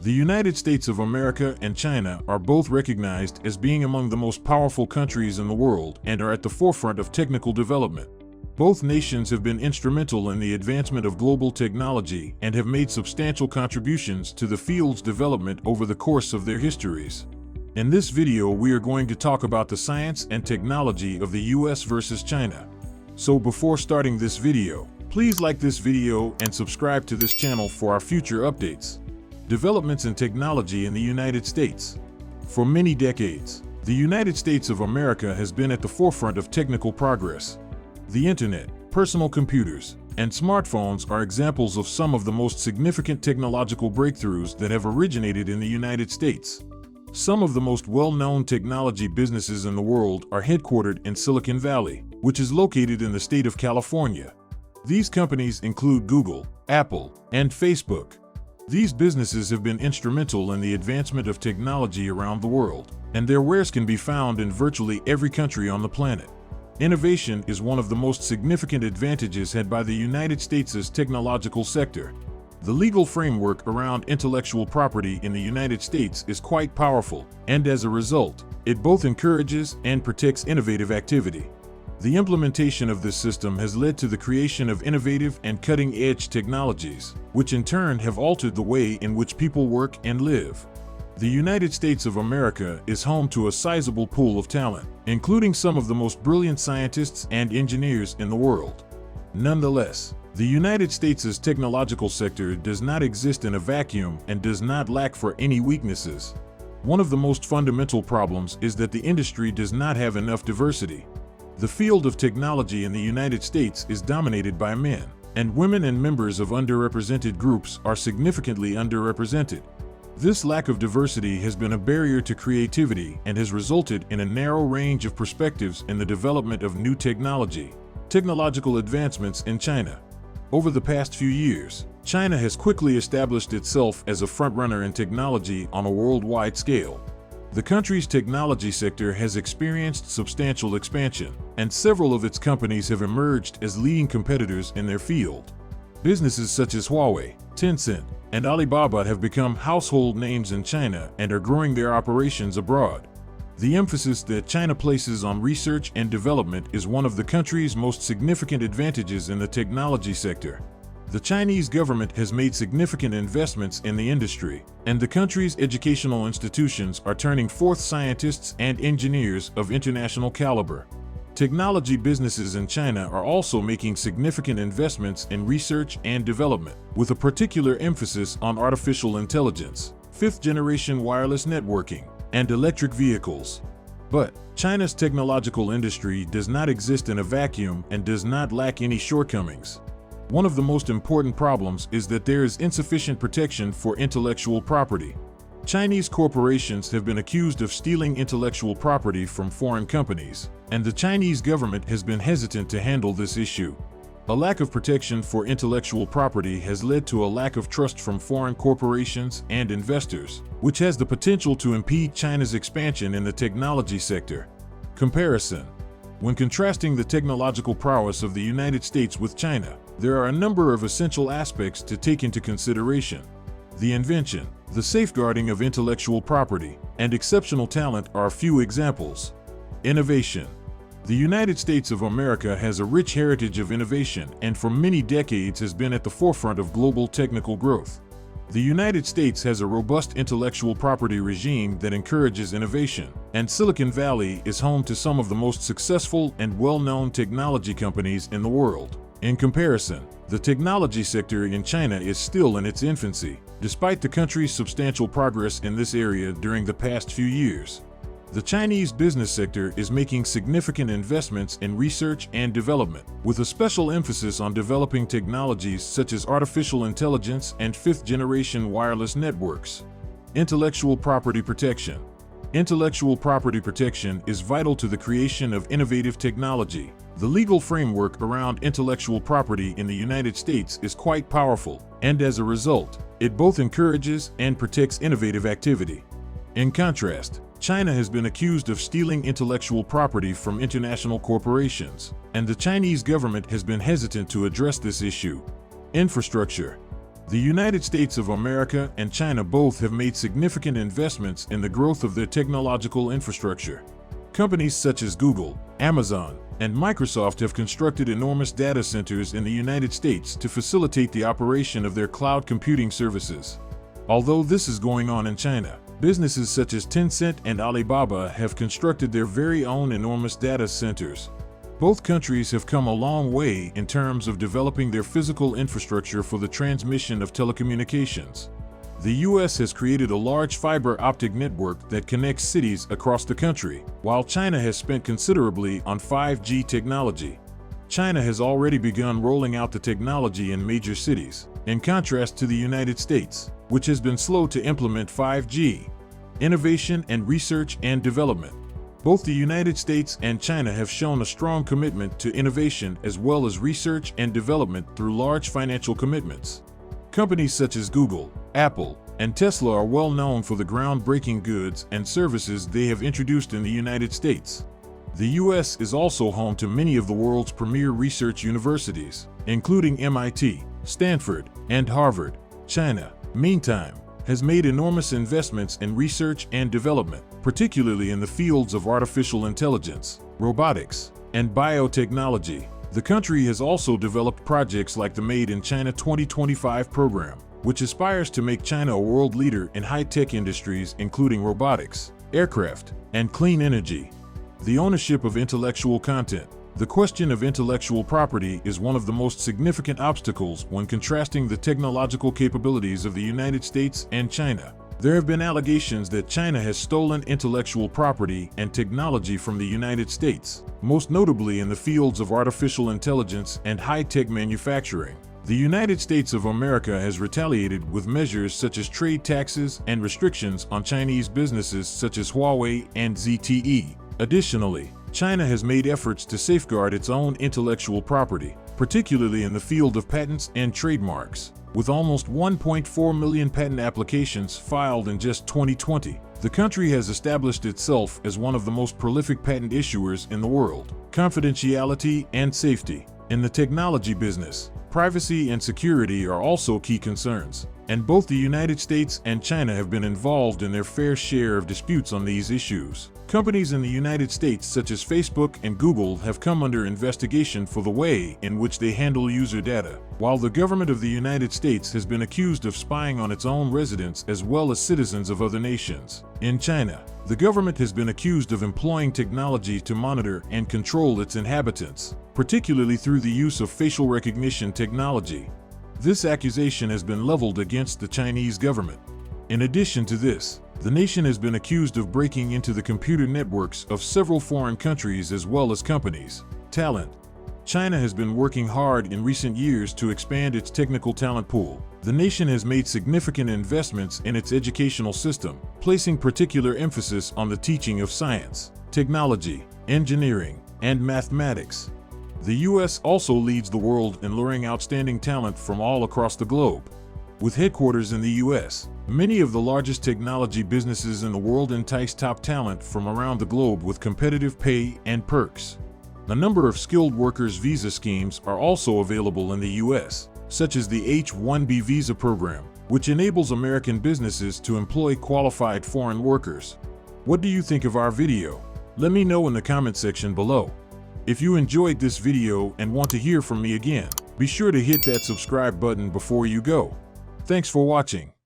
The United States of America and China are both recognized as being among the most powerful countries in the world and are at the forefront of technical development. Both nations have been instrumental in the advancement of global technology and have made substantial contributions to the field's development over the course of their histories. In this video, we are going to talk about the science and technology of the US versus China. So before starting this video, please like this video and subscribe to this channel for our future updates. Developments in technology in the United States. For many decades, the United States of America has been at the forefront of technical progress. The internet, personal computers, and smartphones are examples of some of the most significant technological breakthroughs that have originated in the United States. Some of the most well-known technology businesses in the world are headquartered in Silicon Valley, which is located in the state of California. These companies include Google, Apple, and Facebook. These businesses have been instrumental in the advancement of technology around the world, and their wares can be found in virtually every country on the planet. Innovation is one of the most significant advantages had by the United States' technological sector. The legal framework around intellectual property in the United States is quite powerful, and as a result, it both encourages and protects innovative activity. The implementation of this system has led to the creation of innovative and cutting-edge technologies, which in turn have altered the way in which people work and live. The United States of America is home to a sizable pool of talent, including some of the most brilliant scientists and engineers in the world. Nonetheless, the United States' technological sector does not exist in a vacuum and does not lack for any weaknesses. One of the most fundamental problems is that the industry does not have enough diversity. The field of technology in the United States is dominated by men, and women and members of underrepresented groups are significantly underrepresented. This lack of diversity has been a barrier to creativity and has resulted in a narrow range of perspectives in the development of new technological advancements in China. Over the past few years, China has quickly established itself as a frontrunner in technology on a worldwide scale. The country's technology sector has experienced substantial expansion, and several of its companies have emerged as leading competitors in their field. Businesses such as Huawei, Tencent, and Alibaba have become household names in China and are growing their operations abroad. The emphasis that China places on research and development is one of the country's most significant advantages in the technology sector. The Chinese government has made significant investments in the industry, and the country's educational institutions are turning forth scientists and engineers of international caliber. Technology businesses in China are also making significant investments in research and development, with a particular emphasis on artificial intelligence, fifth-generation wireless networking, and electric vehicles. But China's technological industry does not exist in a vacuum and does not lack any shortcomings. One of the most important problems is that there is insufficient protection for intellectual property. Chinese corporations have been accused of stealing intellectual property from foreign companies, and the Chinese government has been hesitant to handle this issue. A lack of protection for intellectual property has led to a lack of trust from foreign corporations and investors, which has the potential to impede China's expansion in the technology sector. Comparison. When contrasting the technological prowess of the United States with China, there are a number of essential aspects to take into consideration. The invention, the safeguarding of intellectual property, and exceptional talent are a few examples. Innovation. The United States of America has a rich heritage of innovation and for many decades has been at the forefront of global technical growth. The United States has a robust intellectual property regime that encourages innovation, and Silicon Valley is home to some of the most successful and well-known technology companies in the world. In comparison, the technology sector in China is still in its infancy, despite the country's substantial progress in this area during the past few years. The Chinese business sector is making significant investments in research and development, with a special emphasis on developing technologies such as artificial intelligence and fifth-generation wireless networks. Intellectual property protection. Intellectual property protection is vital to the creation of innovative technology. The legal framework around intellectual property in the United States is quite powerful, and as a result, it both encourages and protects innovative activity. In contrast, China has been accused of stealing intellectual property from international corporations, and the Chinese government has been hesitant to address this issue. Infrastructure. The United States of America and China both have made significant investments in the growth of their technological infrastructure. Companies such as Google, Amazon, and Microsoft have constructed enormous data centers in the United States to facilitate the operation of their cloud computing services. Although this is going on in China, businesses such as Tencent and Alibaba have constructed their very own enormous data centers. Both countries have come a long way in terms of developing their physical infrastructure for the transmission of telecommunications. The US has created a large fiber optic network that connects cities across the country, while China has spent considerably on 5G technology. China has already begun rolling out the technology in major cities, in contrast to the United States, which has been slow to implement 5G. Innovation and research and development. Both the United States and China have shown a strong commitment to innovation as well as research and development through large financial commitments. Companies such as Google, Apple, and Tesla are well known for the groundbreaking goods and services they have introduced in the United States. The US is also home to many of the world's premier research universities, including MIT, Stanford, and Harvard. China, meantime, has made enormous investments in research and development, particularly in the fields of artificial intelligence, robotics, and biotechnology. The country has also developed projects like the Made in China 2025 program, which aspires to make China a world leader in high-tech industries including robotics, aircraft, and clean energy. The ownership of intellectual content. The question of intellectual property is one of the most significant obstacles when contrasting the technological capabilities of the United States and China. There have been allegations that China has stolen intellectual property and technology from the United States, most notably in the fields of artificial intelligence and high-tech manufacturing. The United States of America has retaliated with measures such as trade taxes and restrictions on Chinese businesses such as Huawei and ZTE. Additionally, China has made efforts to safeguard its own intellectual property, particularly in the field of patents and trademarks. With almost 1.4 million patent applications filed in just 2020, the country has established itself as one of the most prolific patent issuers in the world. Confidentiality and safety. In the technology business, privacy and security are also key concerns, and both the United States and China have been involved in their fair share of disputes on these issues. Companies in the United States such as Facebook and Google have come under investigation for the way in which they handle user data, while the government of the United States has been accused of spying on its own residents as well as citizens of other nations. In China, the government has been accused of employing technology to monitor and control its inhabitants, particularly through the use of facial recognition technology. This accusation has been leveled against the Chinese government. In addition to this, the nation has been accused of breaking into the computer networks of several foreign countries as well as companies. Talent. China has been working hard in recent years to expand its technical talent pool. The nation has made significant investments in its educational system, placing particular emphasis on the teaching of science, technology, engineering, and mathematics. The US also leads the world in luring outstanding talent from all across the globe. With headquarters in the US, many of the largest technology businesses in the world entice top talent from around the globe with competitive pay and perks. A number of skilled workers visa schemes are also available in the US, such as the H-1B visa program, which enables American businesses to employ qualified foreign workers. What do you think of our video? Let me know in the comment section below. If you enjoyed this video and want to hear from me again, be sure to hit that subscribe button before you go. Thanks for watching.